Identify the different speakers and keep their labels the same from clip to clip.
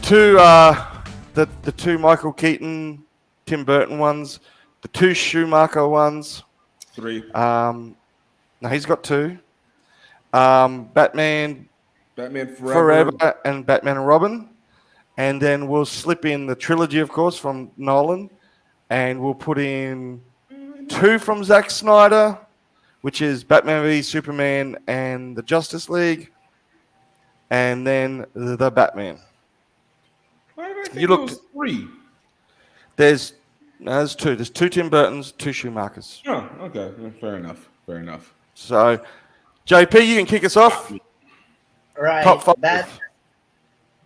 Speaker 1: the two Michael Keaton, Tim Burton ones, the two Schumacher ones.
Speaker 2: 3.
Speaker 1: No, he's got 2. Batman
Speaker 2: Forever.
Speaker 1: and Batman and Robin. And then we'll slip in the trilogy, of course, from Nolan. And we'll put in 2 from Zack Snyder, which is Batman v Superman and the Justice League. And then the Batman.
Speaker 2: Why did I think it was 3?
Speaker 1: There's 2. There's 2 Tim Burtons, 2 Schumachers.
Speaker 2: Oh, okay. Fair enough.
Speaker 1: So, JP, you can kick us off.
Speaker 3: Right.
Speaker 1: Top 5.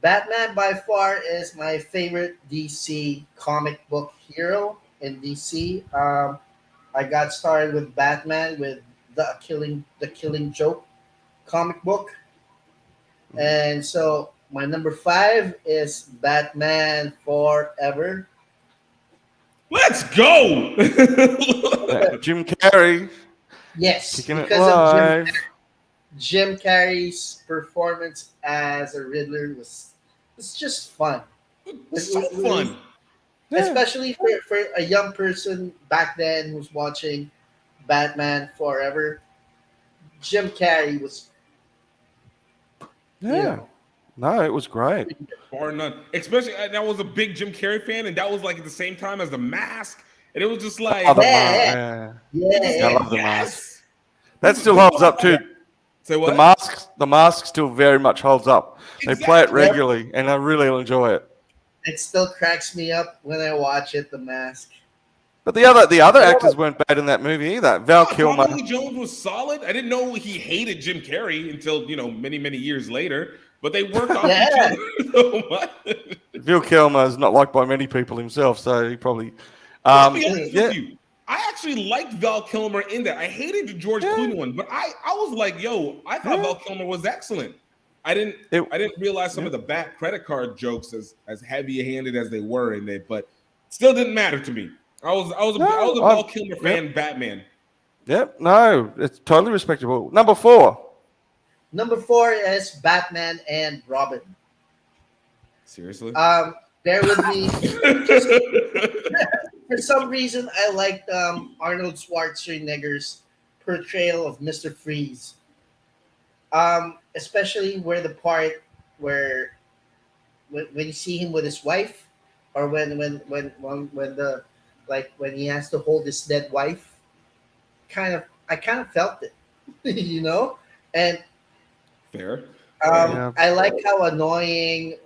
Speaker 3: Batman by far is my favorite DC comic book hero in DC. I got started with Batman with the Killing Joke comic book, and so my number 5 is Batman Forever.
Speaker 2: Let's go.
Speaker 1: Jim Carrey.
Speaker 3: Yes,
Speaker 1: Kicking
Speaker 3: because
Speaker 1: it
Speaker 3: of
Speaker 1: live.
Speaker 3: Jim Carrey's performance as a Riddler was just fun.
Speaker 2: So fun.
Speaker 3: Especially for a young person back then who's watching Batman Forever. Jim Carrey was
Speaker 1: No, it was great.
Speaker 2: Bar none. Especially, I was a big Jim Carrey fan, and that was like at the same time as The Mask. And it was just like...
Speaker 1: I
Speaker 3: love
Speaker 1: The Mask. That still holds up too.
Speaker 2: Say what?
Speaker 1: The mask still very much holds up. They play it regularly, and I really enjoy it.
Speaker 3: It still cracks me up when I watch it, The Mask.
Speaker 1: But the other actors weren't bad in that movie either. Val Kilmer.
Speaker 2: Tommy Lee Jones was solid. I didn't know he hated Jim Carrey until many years later. But they worked off each other so much.
Speaker 1: Val Kilmer is not liked by many people himself, so he probably.
Speaker 2: To be honest with you, I actually liked Val Kilmer in that. I hated the George Clooney one, but I was like, I thought Val Kilmer was excellent. I didn't realize some of the bad credit card jokes as heavy-handed as they were in it, but still didn't matter to me. I was a Val Kilmer fan. Batman.
Speaker 1: Yep, no, it's totally respectable. Number 4.
Speaker 3: Number 4 is Batman and Robin.
Speaker 2: Seriously?
Speaker 3: Bear with me. For some reason, I liked Arnold Schwarzenegger's portrayal of Mr. Freeze. Especially where the part where when you see him with his wife, or when he has to hold his dead wife, I kind of felt it, and
Speaker 2: fair.
Speaker 3: I like how annoying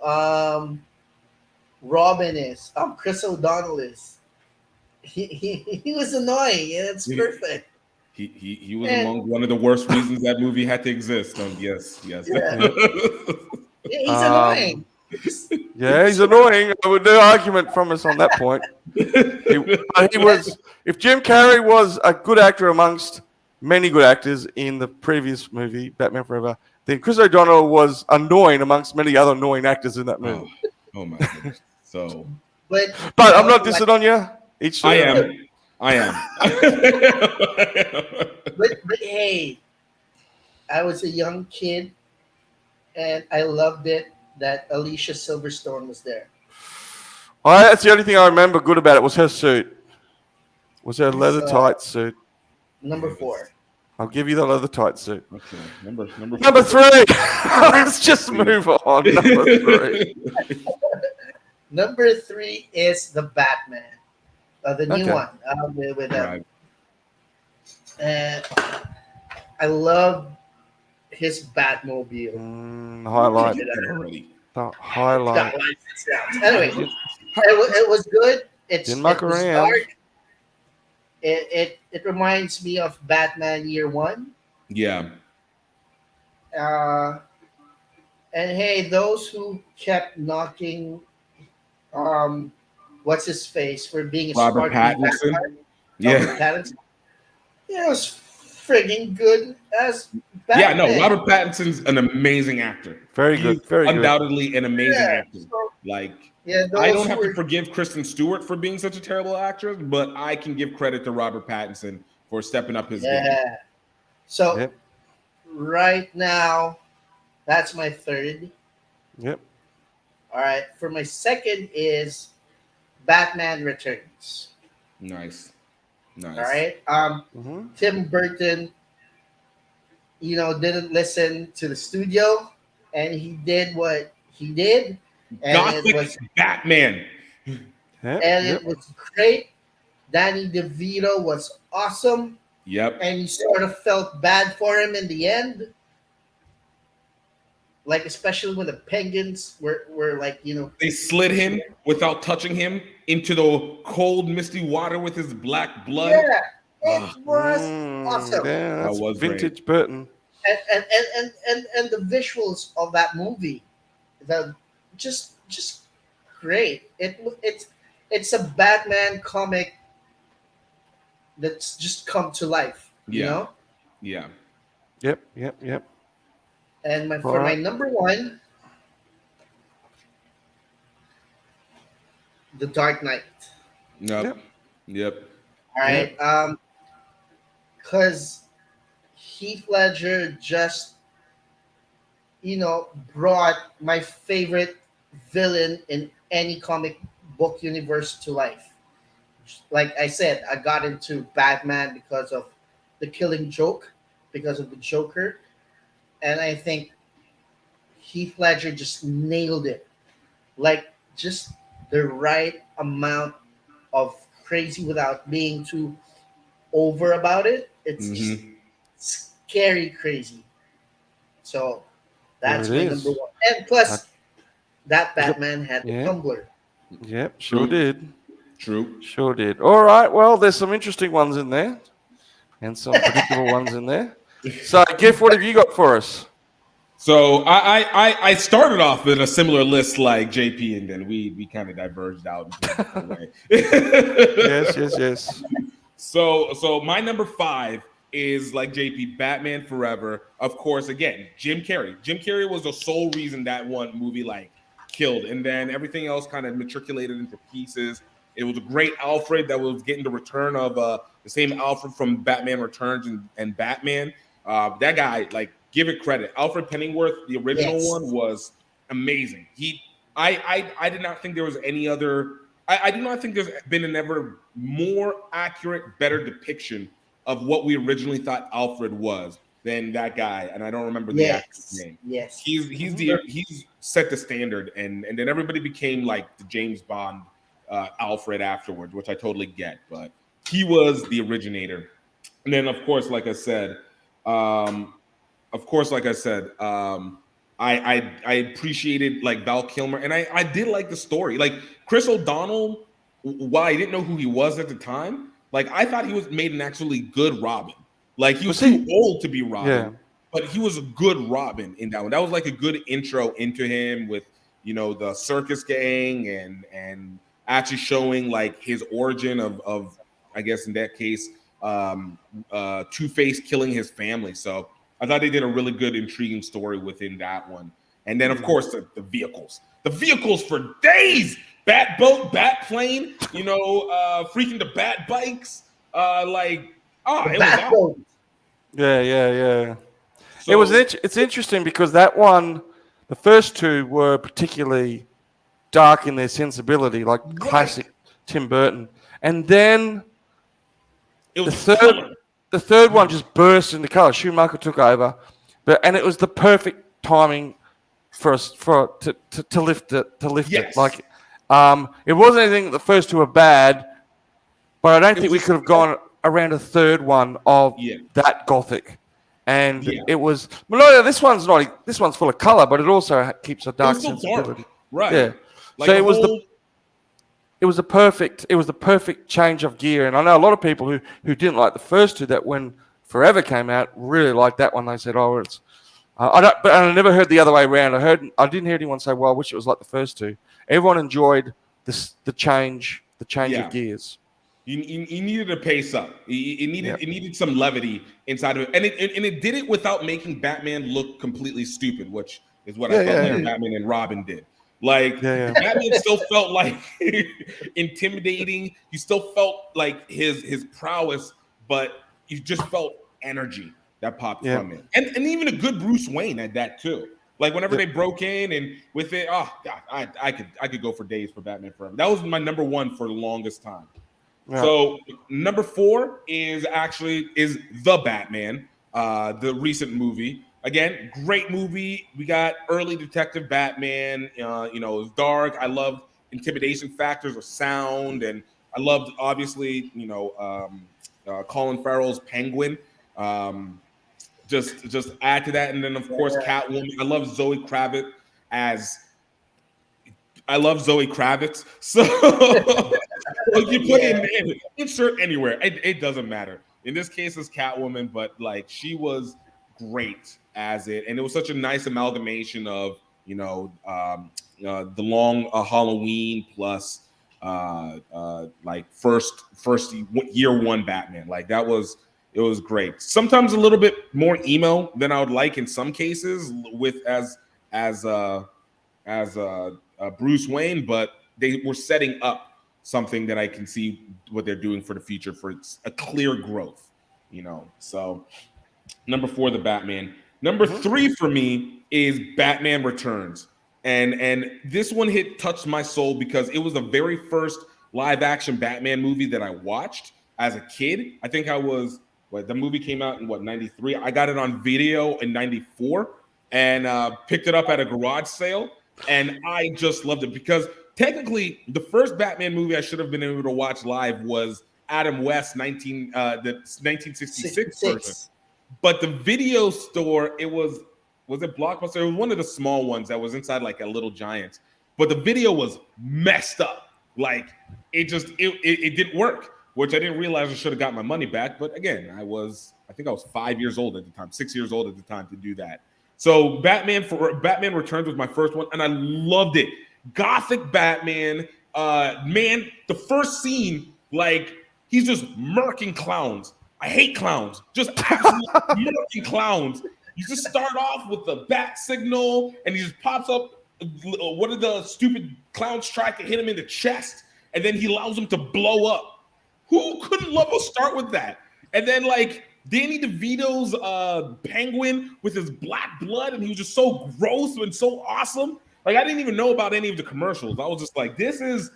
Speaker 3: Robin is. Chris O'Donnell is. He was annoying, and it's perfect.
Speaker 2: He was among one of the worst reasons that movie had to exist. Yes.
Speaker 3: Yeah. He's annoying.
Speaker 1: Yeah, he's annoying. I would no argument from us on that point. He was. If Jim Carrey was a good actor amongst many good actors in the previous movie, Batman Forever, then Chris O'Donnell was annoying amongst many other annoying actors in that movie.
Speaker 2: Oh my goodness. So,
Speaker 3: but
Speaker 1: I'm not dissing on you.
Speaker 2: I am.
Speaker 3: but hey, I was a young kid, and I loved it that Alicia Silverstone was there.
Speaker 1: That's the only thing I remember good about it was her suit. Was her leather tight suit.
Speaker 3: Number 4.
Speaker 1: I'll give you the leather tight suit.
Speaker 2: Okay. Number
Speaker 1: 3. Let's just move on. Number 3.
Speaker 3: Number 3 is the Batman, the new one with
Speaker 2: right.
Speaker 3: And I love his Batmobile.
Speaker 1: Highlight.
Speaker 2: already.
Speaker 1: The highlight.
Speaker 3: Anyway, it was good. It was dark. It reminds me of Batman Year One.
Speaker 2: Yeah.
Speaker 3: And hey, those who kept knocking, what's his face for being a
Speaker 2: Robert Pattinson.
Speaker 3: Robert Pattinson. Yeah, it was friggin' good as Batman.
Speaker 2: Yeah, no, Robert Pattinson's an amazing actor.
Speaker 1: Very good. Very
Speaker 2: undoubtedly
Speaker 1: good.
Speaker 2: An amazing actor.
Speaker 3: So,
Speaker 2: I don't have to forgive Kristen Stewart for being such a terrible actress, but I can give credit to Robert Pattinson for stepping up his game.
Speaker 3: So right now, that's my 3rd.
Speaker 1: Yep.
Speaker 3: All right. For my second is Batman Returns.
Speaker 2: Nice.
Speaker 3: All
Speaker 2: Nice.
Speaker 3: right.
Speaker 1: Mm-hmm.
Speaker 3: Tim Burton, didn't listen to the studio, and he did what he did, and it
Speaker 2: Gothic
Speaker 3: was
Speaker 2: Batman.
Speaker 1: Yep.
Speaker 3: and
Speaker 1: Yep.
Speaker 3: it was great. Danny DeVito was awesome,
Speaker 2: Yep.
Speaker 3: and you sort of felt bad for him in the end, like especially when the penguins were like
Speaker 2: They slid him without touching him into the cold, misty water with his black blood.
Speaker 3: yeah, it
Speaker 2: Ah,
Speaker 3: was awesome.
Speaker 1: Yeah,
Speaker 2: that
Speaker 1: that's
Speaker 2: was great.
Speaker 1: vintage Burton.
Speaker 3: And the visuals of that movie, the just great. It's a Batman comic that's just come to life,
Speaker 2: Yeah. Yeah.
Speaker 1: Yep. Yep. Yep.
Speaker 3: And
Speaker 1: All
Speaker 3: for my
Speaker 1: right.
Speaker 3: number one, The Dark Knight.
Speaker 2: Yep.
Speaker 1: Yep.
Speaker 2: Yep.
Speaker 3: All
Speaker 1: Yep.
Speaker 3: right, because Heath Ledger just brought my favorite villain in any comic book universe to life. Like I said, I got into Batman because of the Killing Joke, because of the Joker, and I think Heath Ledger just nailed it. Like just the right amount of crazy without being too over about it. It's just
Speaker 2: Hmm.
Speaker 3: scary crazy. So
Speaker 1: There
Speaker 3: that's
Speaker 1: it
Speaker 3: my number
Speaker 1: is.
Speaker 3: one. And
Speaker 1: I,
Speaker 3: plus, that
Speaker 1: yep.
Speaker 3: Batman had the
Speaker 1: Yeah.
Speaker 3: tumbler.
Speaker 1: Yep. Sure
Speaker 2: True.
Speaker 1: did.
Speaker 2: True.
Speaker 1: Sure did. All right. Well, there's some interesting ones in there and some predictable ones in there. So, Giff, what have you got for us?
Speaker 2: So I started off with a similar list like JP, and then we kind of diverged out into a different way.
Speaker 1: Yes. Yes. Yes.
Speaker 2: So my number five is like JP, Batman Forever. Of course, again, Jim Carrey. Jim Carrey was the sole reason that one movie like killed, and then everything else kind of matriculated into pieces. It was a great Alfred that was getting the return of the same Alfred from Batman Returns and Batman. That guy, like, give it credit. Alfred Pennyworth, the original one,
Speaker 3: Yes.
Speaker 2: was amazing. I did not think there was any other. I do not think there's been an ever more accurate, better depiction of what we originally thought Alfred was than that guy. And I don't remember the actor's
Speaker 3: Yes.
Speaker 2: name.
Speaker 3: Yes.
Speaker 1: Mhm.
Speaker 2: He's set the standard, and then everybody became like the James Bond Alfred afterwards, which I totally get. But he was the originator. And then, um, of course, like I said, I appreciated like Val Kilmer, and I did like the story. Like Chris O'Donnell, while I didn't know who he was at the time, like I thought he was made an actually good Robin. Like he was
Speaker 1: Was
Speaker 2: too
Speaker 1: he?
Speaker 2: old to be
Speaker 1: Yeah.
Speaker 2: Robin, but he was a good Robin in that one. That was like a good intro into him with the circus gang and actually showing like his origin of I guess in that case Two-Face killing his family. So I thought they did a really good, intriguing story within that one. And then, of course, the vehicles. The vehicles for days. Bat boat, bat plane, freaking the bat bikes.
Speaker 3: The
Speaker 2: It was awesome.
Speaker 3: Batboat.
Speaker 1: Yeah. Yeah. Yeah. It was.
Speaker 2: So,
Speaker 1: It's interesting because that one, the first two were particularly dark in their sensibility, like
Speaker 2: right.
Speaker 1: classic Tim Burton, and then
Speaker 2: It
Speaker 1: the
Speaker 2: was
Speaker 1: third
Speaker 2: color.
Speaker 1: the third one just burst into color. Schumacher took over, and it was the perfect timing for us to lift it.
Speaker 2: Yes.
Speaker 1: Like, it wasn't anything that the first two were bad, but I don't
Speaker 2: It
Speaker 1: think
Speaker 2: was
Speaker 1: we
Speaker 2: just,
Speaker 1: could have gone around a third one of
Speaker 2: yeah.
Speaker 1: that gothic. And
Speaker 2: Yeah.
Speaker 1: it was well, no, this one's not. This one's full of color, but it also keeps a
Speaker 2: It was
Speaker 1: dark
Speaker 2: still dark.
Speaker 1: sensibility.
Speaker 2: Right.
Speaker 1: Yeah.
Speaker 2: Like
Speaker 1: So
Speaker 2: the
Speaker 1: it was the
Speaker 2: whole.
Speaker 1: it was the perfect change of gear. And I know a lot of people who didn't like the first two that when Forever came out really liked that one. They said, "Oh, it's." I don't, but I never heard the other way around. I didn't hear anyone say, "Well, I wish it was like the first two." Everyone enjoyed the change of
Speaker 2: Yeah.
Speaker 1: gears.
Speaker 2: You needed to pace up.
Speaker 1: Yeah,
Speaker 2: It needed some levity inside of it, and it did it without making Batman look completely stupid, which is what I
Speaker 1: yeah,
Speaker 2: felt like
Speaker 1: yeah,
Speaker 2: Batman and Robin did. Like
Speaker 1: yeah,
Speaker 2: Batman still felt like intimidating. You still felt like his prowess, but you just felt energy that popped
Speaker 1: yeah,
Speaker 2: from it, and even a good Bruce Wayne at that too. Like whenever they broke in and with it, oh God, I could go for days for Batman Forever. That was my number one for the longest time.
Speaker 1: Yeah.
Speaker 2: So number 4 is the Batman, the recent movie. Again, great movie. We got early Detective Batman. It was dark. I love intimidation factors of sound, and I loved obviously Colin Farrell's Penguin. Just add to that, and then of course Catwoman. I love Zoe Kravitz as I love Zoe Kravitz. So you put in insert anywhere. It doesn't matter. In this case, it's Catwoman, but like she was great as it, and it was such a nice amalgamation of the long Halloween plus like first year one Batman. Like it was great. Sometimes a little bit more emo than I would like in some cases with as Bruce Wayne, but they were setting up something that I can see what they're doing for the future for a clear growth, So number 4, the Batman. Number 3 for me is Batman Returns. And this one touched my soul because it was the very first live action Batman movie that I watched as a kid. I think the movie came out in 93. I got it on video in 94 and picked it up at a garage sale. And I just loved it because technically the first Batman movie I should have been able to watch live was Adam West's the 1966 version. But the video store, was it Blockbuster? It was one of the small ones that was inside like a Little Giant. But the video was messed up. Like it didn't work, which I didn't realize I should have got my money back. But again, I think I was 5 years old at the time, 6 years old at the time to do that. So Batman Returns was my first one, and I loved it. Gothic Batman, man, the first scene, like he's just murking clowns. I hate clowns, just absolutely murking clowns. You just start off with the bat signal, and he just pops up. One of the stupid clowns tried to hit him in the chest, and then he allows him to blow up. Who couldn't love a start with that? And then like Danny DeVito's Penguin with his black blood, and he was just so gross and so awesome. Like I didn't even know about any of the commercials. I was just like, this is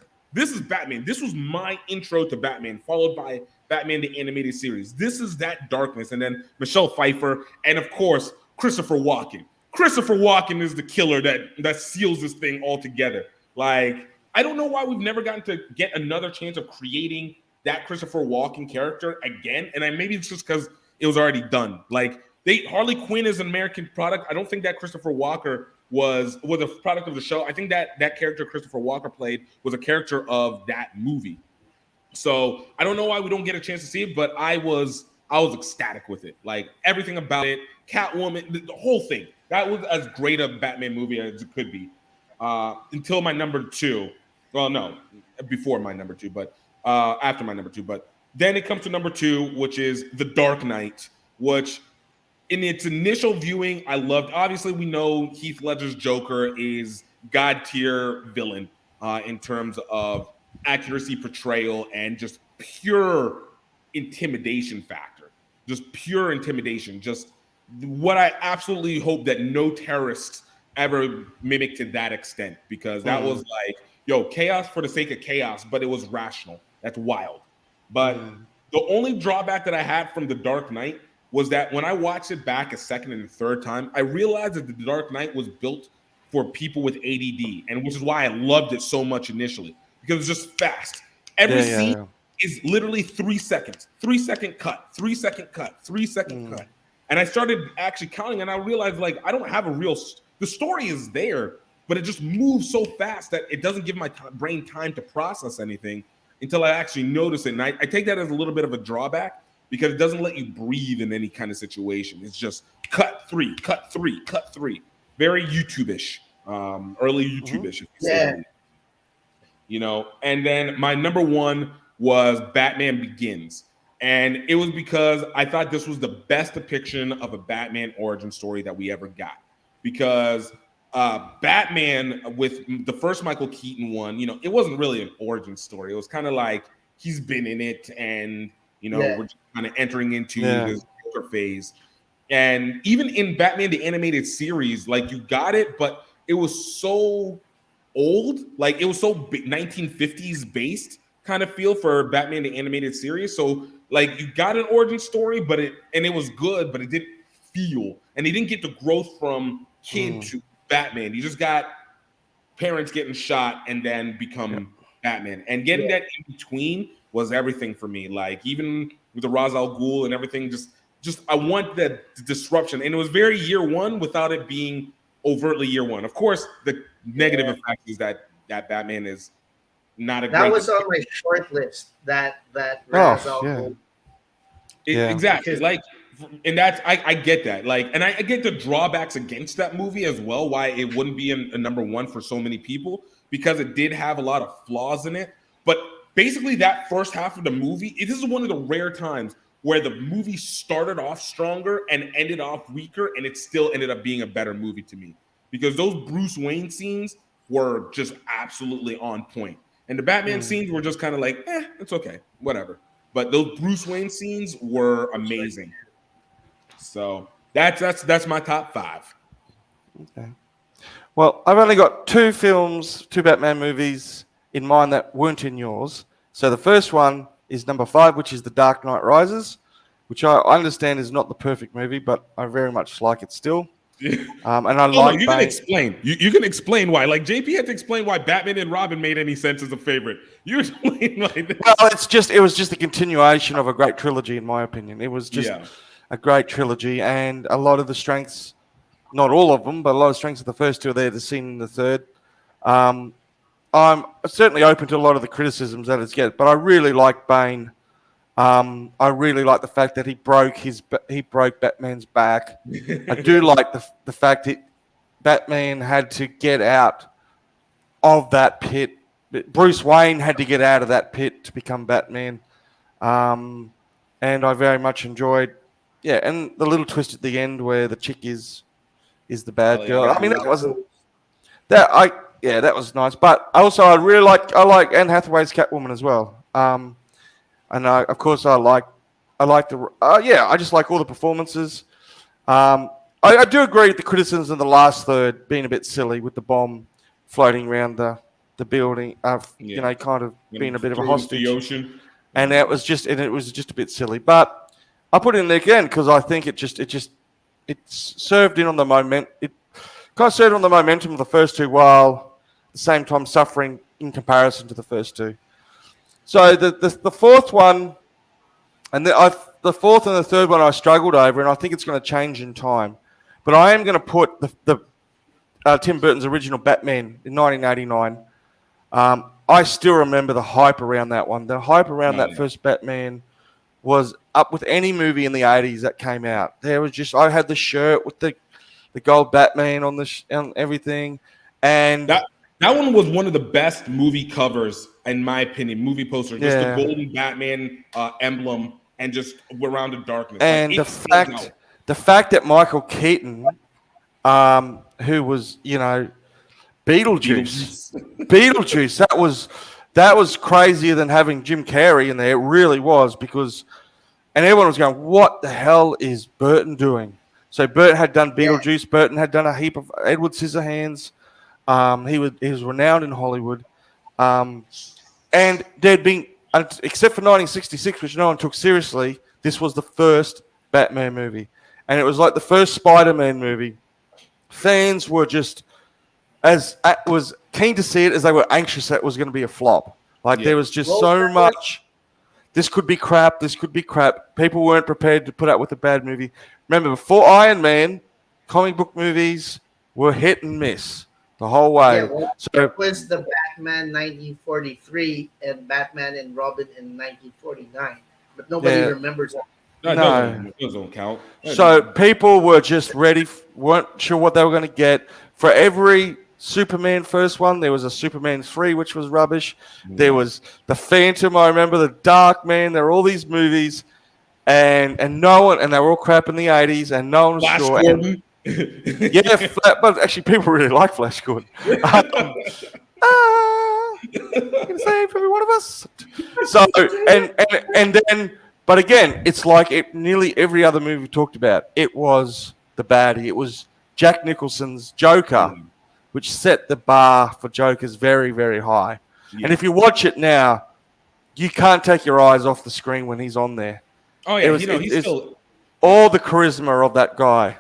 Speaker 2: Batman. This was my intro to Batman, followed by Batman the Animated Series. This is that darkness, and then Michelle Pfeiffer, and of course Christopher Walken. Christopher Walken is the killer that seals this thing all together. Like I don't know why we've never gotten to get another chance of creating that Christopher Walken character again, and maybe it's just because it was already done. Like Harley Quinn is an American product. I don't think that Christopher Walken was a product of the show. I think that character Christopher Walken played was a character of that movie. So I don't know why we don't get a chance to see it, but I was ecstatic with it. Like everything about it, Catwoman, the whole thing. That was as great a Batman movie as it could be. Until my number 2. Well, no, before my number 2, but after my number 2. But then it comes to number 2, which is The Dark Knight, which in its initial viewing, I loved. Obviously, we know Heath Ledger's Joker is God tier villain in terms of accuracy, portrayal, and just pure intimidation factor. Just pure intimidation. Just what I absolutely hope that no terrorists ever mimic to that extent, because that was like, chaos for the sake of chaos, but it was rational. That's wild. But the only drawback that I had from The Dark Knight was that when I watched it back a second and a third time, I realized that The Dark Knight was built for people with ADD, and which is why I loved it so much initially, because it's just fast. Every scene is literally 3 seconds, 3-second cut, 3-second cut, 3-second cut. And I started actually counting, and I realized like I don't have the story is there, but it just moves so fast that it doesn't give my brain time to process anything until I actually notice it. And I take that as a little bit of a drawback, because it doesn't let you breathe in any kind of situation. It's just cut 3, cut 3, cut 3. Very YouTube-ish, early YouTube-ish. And then my number 1 was Batman Begins. And it was because I thought this was the best depiction of a Batman origin story that we ever got. Because Batman, with the first Michael Keaton one, it wasn't really an origin story. It was kind of like he's been in it, and we're just kind of entering into his Joker phase. And even in Batman the Animated Series, like you got it, but it was so old, like it was so 1950s based kind of feel for Batman the Animated Series. So like you got an origin story, but it was good, but it didn't feel, and he didn't get the growth from kid to Batman. You just got parents getting shot and then become Batman, and getting that in between was everything for me. Like even with the Ra's al Ghul and everything, just I want that disruption, and it was very year one without it being overtly year one. Of course, the negative effect is that Batman is not a
Speaker 3: That
Speaker 2: great.
Speaker 3: was on my short list. That Ra's al Ghul.
Speaker 2: Exactly. Like, and that's I get that. Like, and I get the drawbacks against that movie as well. Why it wouldn't be a number one for so many people, because it did have a lot of flaws in it. But basically, that first half of the movie, this is one of the rare times where the movie started off stronger and ended off weaker, and it still ended up being a better movie to me, because those Bruce Wayne scenes were just absolutely on point, and the Batman scenes were just kind of like, it's okay, whatever. But those Bruce Wayne scenes were amazing. So that's my top 5.
Speaker 1: Okay. Well, I've only got 2 Batman movies in mind that weren't in yours. So the first one is number 5, which is The Dark Knight Rises, which I understand is not the perfect movie, but I very much like it still. And I like.
Speaker 2: You can explain. You can explain why. Like JP had to explain why Batman and Robin made any sense as a favorite. You explain like this.
Speaker 1: Well, it was just a continuation of a great trilogy, in my opinion. It was just a great trilogy, and a lot of the strengths, not all of them, but a lot of strengths of the first 2 are there to see in the third. I'm certainly open to a lot of the criticisms that it's get, but I really like Bane. I really like the fact that he broke Batman's back. I do like the fact that Batman had to get out of that pit. Bruce Wayne had to get out of that pit to become Batman. And I very much enjoyed, and the little twist at the end where the chick is the bad girl. I mean, that was nice. But also, I like Anne Hathaway's Catwoman as well. And of course, I just like all the performances. I do agree with the criticisms of the last third being a bit silly with the bomb floating around the building, kind of being a bit of a hostage.
Speaker 2: The ocean.
Speaker 1: And it was just a bit silly. But I put it in there again because I think it served in on the moment. It kind of served on the momentum of the first 2 while at the same time suffering in comparison to the first 2. So the fourth one, and the fourth and the third one I struggled over, and I think it's going to change in time. But I am going to put the Tim Burton's original Batman in 1989. I still remember the hype around that one. The hype around that first Batman was up with any movie in the 80s that came out. There was I had the shirt with the gold Batman on on everything, and
Speaker 2: that one was one of the best movie covers, in my opinion, movie poster. Just the golden Batman emblem and just around the darkness.
Speaker 1: And the fact that Michael Keaton, who was, Beetlejuice, that was crazier than having Jim Carrey in there. It really was, and everyone was going, what the hell is Burton doing? So Burton had done Beetlejuice. Yeah. Burton had done a heap of Edward Scissorhands. He was renowned in Hollywood, and there'd been, except for 1966, which no one took seriously, this was the first Batman movie, and it was like the first Spider-Man movie. Fans were just was keen to see it as they were anxious that it was going to be a flop. Like there was just so much. This could be crap. This could be crap. People weren't prepared to put up with a bad movie. Remember, before Iron Man, comic book movies were hit and miss the whole way.
Speaker 3: So it was the Batman 1943 and Batman and Robin in 1949, but nobody remembers that.
Speaker 2: No, it doesn't count.
Speaker 1: So people were just ready, weren't sure what they were going to get. For every Superman first one, there was a Superman 3, which was rubbish. There was the Phantom, I remember, the Dark Man. There were all these movies, and no one, and they were all crap in the 80s, and no one was
Speaker 2: Flash
Speaker 1: sure.
Speaker 2: Gordon.
Speaker 1: But actually, people really like Flash Gordon. Can say for every one of us. So and then But again, it's like nearly every other movie we talked about. It was the baddie. It was Jack Nicholson's Joker, which set the bar for Jokers very, very high.
Speaker 2: Yeah.
Speaker 1: And if you watch it now, you can't take your eyes off the screen when he's on there.
Speaker 2: Oh yeah, he's still
Speaker 1: all the charisma of that guy.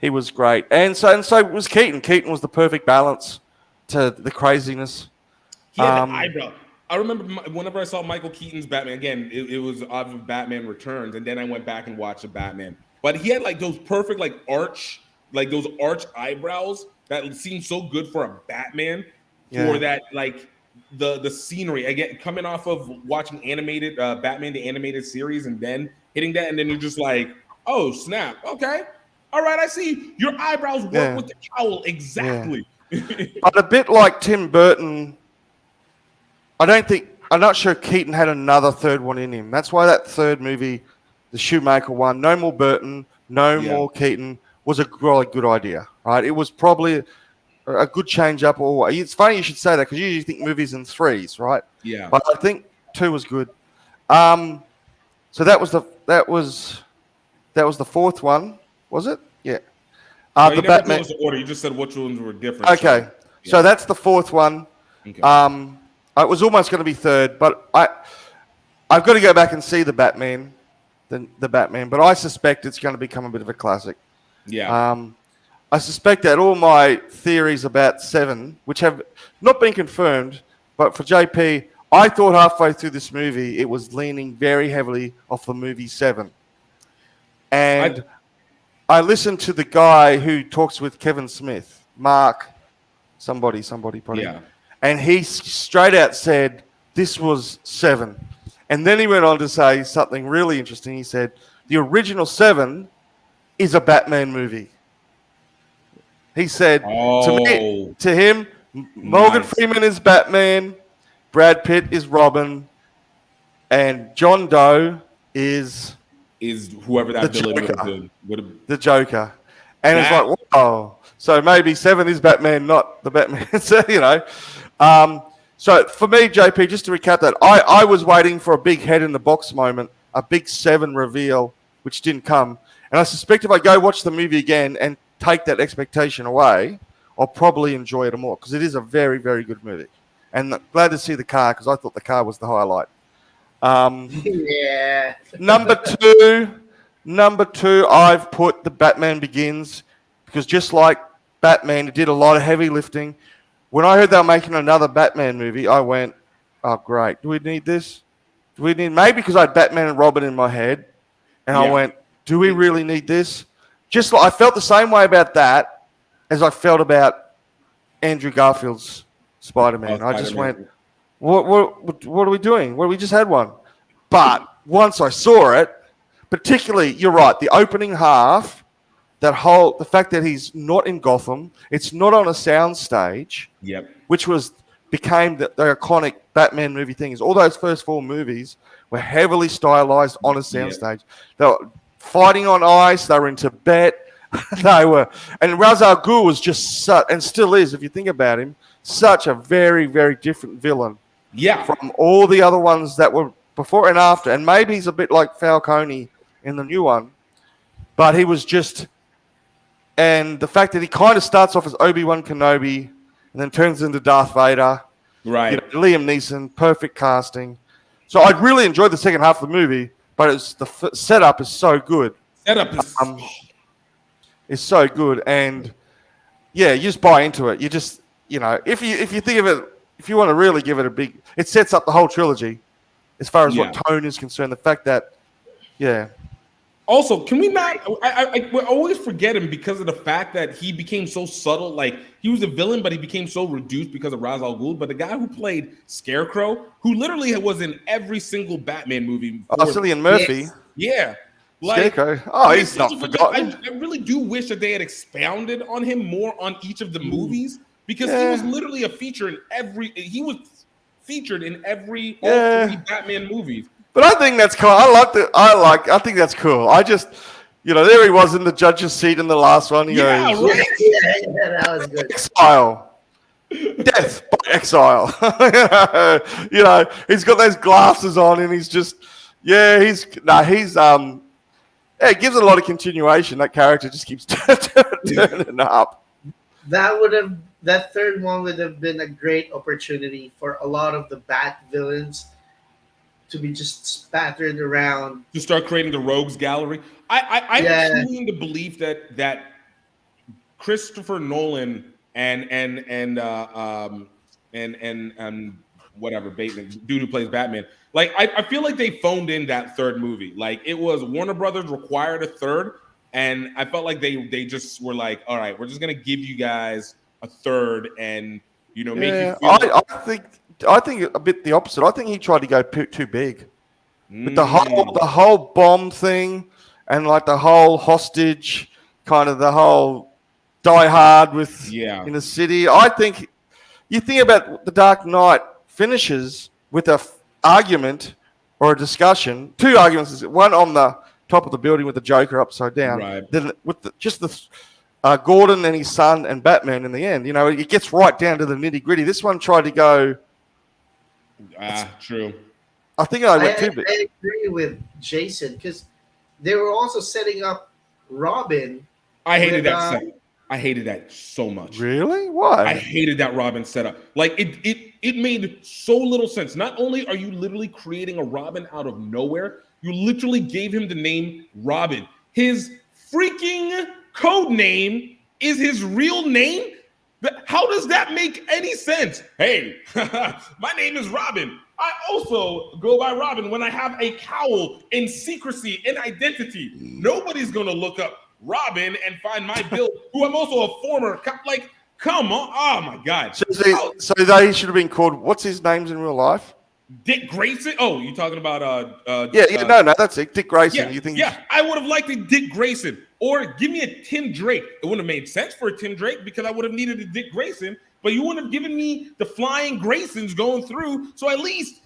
Speaker 1: He was great, and so was Keaton. Keaton was the perfect balance to the craziness.
Speaker 2: He had the eyebrow. I remember whenever I saw Michael Keaton's Batman, again, it was of Batman Returns, and then I went back and watched the Batman. But he had like those perfect arch eyebrows that seemed so good for a Batman. For that, like the scenery again, coming off of watching animated Batman the animated series, and then hitting that, and then you're just like, oh snap, okay, all right, I see your eyebrows work with the cowl exactly.
Speaker 1: But a bit like Tim Burton. I'm not sure Keaton had another third one in him. That's why that third movie, the Shoemaker one, no more Burton, no more Keaton, was a really good idea, right? It was probably a good change up. Or it's funny you should say that because you usually think movies in threes, right?
Speaker 2: Yeah.
Speaker 1: But I think 2 was good. So that was the fourth one, was it? Yeah.
Speaker 2: No, you never told us the order. You just said which ones were different.
Speaker 1: Okay. So that's the fourth one.
Speaker 2: Okay.
Speaker 1: It was almost going to be third, but I've got to go back and see the Batman, the Batman. But I suspect it's going to become a bit of a classic.
Speaker 2: Yeah.
Speaker 1: I suspect that all my theories about 7, which have not been confirmed, but for JP, I thought halfway through this movie it was leaning very heavily off the movie 7. And I listened to the guy who talks with Kevin Smith, Mark, somebody probably.
Speaker 2: Yeah.
Speaker 1: And he straight out said this was 7. And then he went on to say something really interesting. He said, the original 7 is a Batman movie. He said to him, Morgan Freeman is Batman, Brad Pitt is Robin, and John Doe is
Speaker 2: whoever that villain was.
Speaker 1: The Joker. And it's like, wow. So maybe 7 is Batman, not the Batman. So, so for me, JP, just to recap that, I was waiting for a big head in the box moment, a big 7 reveal, which didn't come. And I suspect if I go watch the movie again and take that expectation away, I'll probably enjoy it more because it is a very, very good movie. And glad to see the car because I thought the car was the highlight.
Speaker 3: Yeah.
Speaker 1: Number two, I've put the Batman Begins because just like Batman, it did a lot of heavy lifting. When I heard they were making another Batman movie, I went, oh, great. Do we need this? Maybe because I had Batman and Robin in my head. And I went, do we really need this? Just like I felt the same way about that as I felt about Andrew Garfield's Spider-Man. I just went, what are we doing? Well, we just had one. But once I saw it, particularly, you're right, the opening half, the fact that he's not in Gotham, it's not on a sound stage, which became the iconic Batman movie thing. Is all those first 4 movies were heavily stylized on a sound stage. They were fighting on ice. They were in Tibet. And Ra's al Ghul was just such, and still is, if you think about him, such a very, very different villain.
Speaker 2: Yeah.
Speaker 1: From all the other ones that were before and after. And maybe he's a bit like Falcone in the new one. But he was just, and the fact that he kind of starts off as Obi-Wan Kenobi and then turns into Darth Vader.
Speaker 2: Right.
Speaker 1: Liam Neeson, perfect casting. So I really enjoyed the second half of the movie, but the setup is so good. Is so good, and you just buy into it. You just, if you think of it, if you want to really give it a big, it sets up the whole trilogy as far as what tone is concerned. The fact that,
Speaker 2: Also, can we not? I always forget him because of the fact that he became so subtle. Like he was a villain, but he became so reduced because of Ra's al Ghul. But the guy who played Scarecrow, who literally was in every single Batman movie,
Speaker 1: Cillian Murphy, Scarecrow. Oh, he's not forgotten.
Speaker 2: I really do wish that they had expounded on him more on each of the movies because he was literally a feature in every. He was featured in all 3 Batman movies.
Speaker 1: But I think that's cool. I think that's cool. I just, there he was in the judge's seat in the last one. He goes,
Speaker 3: right. That was good.
Speaker 1: Exile. Death by exile. He's got those glasses on and he's just, Yeah, he's it gives it a lot of continuation. That character just keeps turning up.
Speaker 3: That third one would have been a great opportunity for a lot of the Bat villains to be just spattered around.
Speaker 2: To start creating the rogues gallery. I'm truly in the belief that Christopher Nolan and whatever Bateman, dude who plays Batman, like I feel like they phoned in that third movie. Like it was Warner Brothers required a third, and I felt like they just were like, all right, we're just gonna give you guys a third, and make you feel.
Speaker 1: I think a bit the opposite. I think he tried to go too big with the whole bomb thing, and like the whole hostage, kind of the whole Die Hard in the city. I think you think about the Dark Knight finishes with a argument or a discussion. Two arguments. One on the top of the building with the Joker upside down.
Speaker 2: Right.
Speaker 1: Then with Gordon and his son and Batman in the end. It gets right down to the nitty gritty. This one tried to go.
Speaker 2: True.
Speaker 1: I think I went too big.
Speaker 3: I agree with Jason because they were also setting up Robin.
Speaker 2: I hated that setup. I hated that so much.
Speaker 1: Really? Why?
Speaker 2: I hated that Robin setup. Like it made so little sense. Not only are you literally creating a Robin out of nowhere, you literally gave him the name Robin. His freaking code name is his real name. How does that make any sense? Hey, my name is Robin. I also go by Robin when I have a cowl in secrecy and identity. Nobody's going to look up Robin and find my build, who I'm also a former cop. Like, come on. Oh, my God.
Speaker 1: So they should have been called, what's his names in real life?
Speaker 2: Dick Grayson? Oh, you're talking about
Speaker 1: no, that's it. Dick Grayson.
Speaker 2: Yeah,
Speaker 1: You think
Speaker 2: I would have liked a Dick Grayson. Or give me a Tim Drake. It wouldn't have made sense for a Tim Drake because I would have needed a Dick Grayson, but you wouldn't have given me the flying Graysons going through. So at least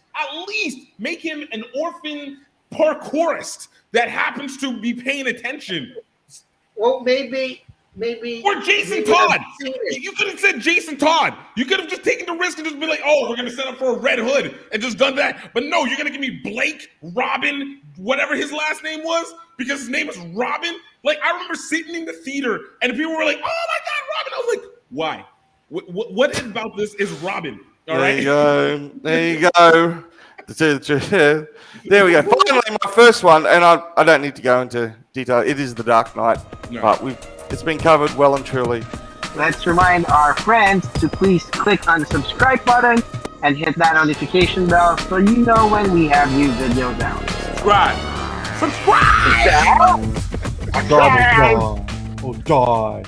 Speaker 2: make him an orphan parkourist that happens to be paying attention.
Speaker 3: Well, maybe
Speaker 2: or Jason Todd. You could have said Jason Todd. You could have just taken the risk and just been like, oh, we're going to set up for a Red Hood and just done that. But no, you're going to give me Blake, Robin, whatever his last name was, because his name is Robin. Like, I remember sitting in the theater and people were like, oh my God, Robin. I was like, why? What about this is Robin? All right.
Speaker 1: There you go. There we go. Finally, my first one, and I don't need to go into detail. It is The Dark Knight, but it's been covered well and truly.
Speaker 4: Let's remind our friends to please click on the subscribe button and hit that notification bell so you know when we have new videos out.
Speaker 2: Subscribe!
Speaker 5: Die. Oh, die.